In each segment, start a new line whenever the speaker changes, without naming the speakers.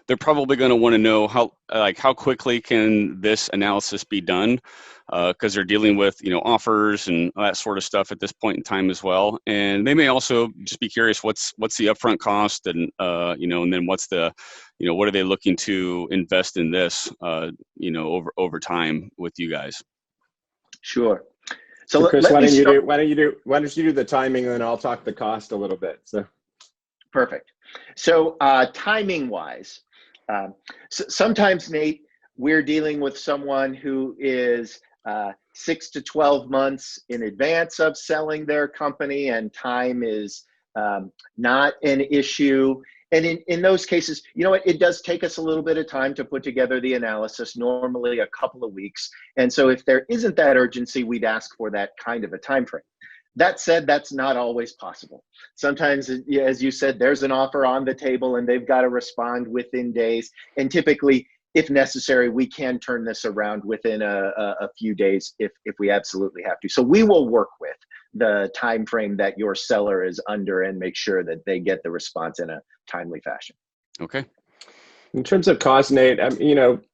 they're probably going to want to know how quickly can this analysis be done, because they're dealing with offers and that sort of stuff at this point in time as well. And they may also just be curious what's the upfront cost, and and then what's the what are they looking to invest in this over time with you guys.
Sure.
So Chris, why don't you do the timing, and then I'll talk the cost a little bit. So
perfect. So timing wise, sometimes, Nate, we're dealing with someone who is 6 to 12 months in advance of selling their company, and time is not an issue. And in those cases, it does take us a little bit of time to put together the analysis, normally a couple of weeks. And so if there isn't that urgency, we'd ask for that kind of a time frame. That said, that's not always possible. Sometimes, as you said, there's an offer on the table and they've got to respond within days. And typically, if necessary, we can turn this around within a few days if we absolutely have to. So we will work with the time frame that your seller is under and make sure that they get the response in a timely fashion.
Okay.
In terms of cost, Nate,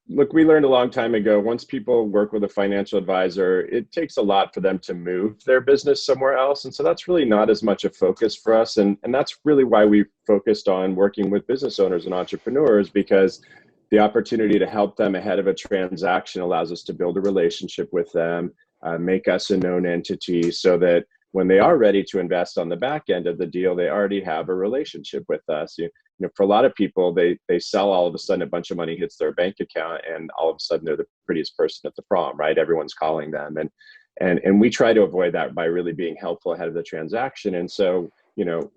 look, we learned a long time ago, once people work with a financial advisor, it takes a lot for them to move their business somewhere else. And so that's really not as much a focus for us. And that's really why we focused on working with business owners and entrepreneurs, because the opportunity to help them ahead of a transaction allows us to build a relationship with them, make us a known entity, so that when they are ready to invest on the back end of the deal, they already have a relationship with us. For a lot of people, they sell, all of a sudden a bunch of money hits their bank account, and all of a sudden they're the prettiest person at the prom, right? Everyone's calling them. And we try to avoid that by really being helpful ahead of the transaction. And so,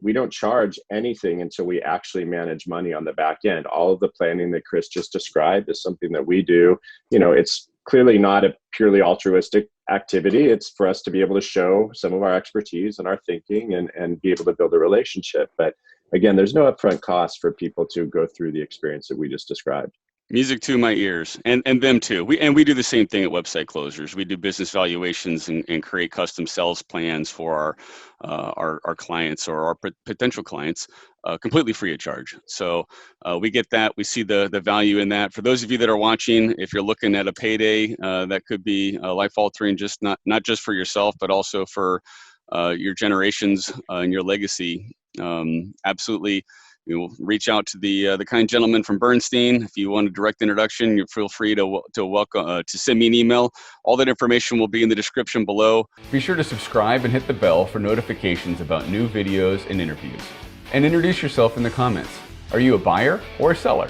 we don't charge anything until we actually manage money on the back end. All of the planning that Chris just described is something that we do. It's clearly not a purely altruistic activity. It's for us to be able to show some of our expertise and our thinking and be able to build a relationship. But again, there's no upfront cost for people to go through the experience that we just described.
Music to my ears, and them too. We do the same thing at Website Closers. We do business valuations and create custom sales plans for our clients or our potential clients, completely free of charge. So we get that. We see the value in that. For those of you that are watching, if you're looking at a payday that could be life altering, just not just for yourself, but also for your generations and your legacy, absolutely. Reach out to the kind gentleman from Bernstein. If you want a direct introduction, you feel free to send me an email. All that information will be in the description below. Be sure to subscribe and hit the bell for notifications about new videos and interviews. And introduce yourself in the comments. Are you a buyer or a seller?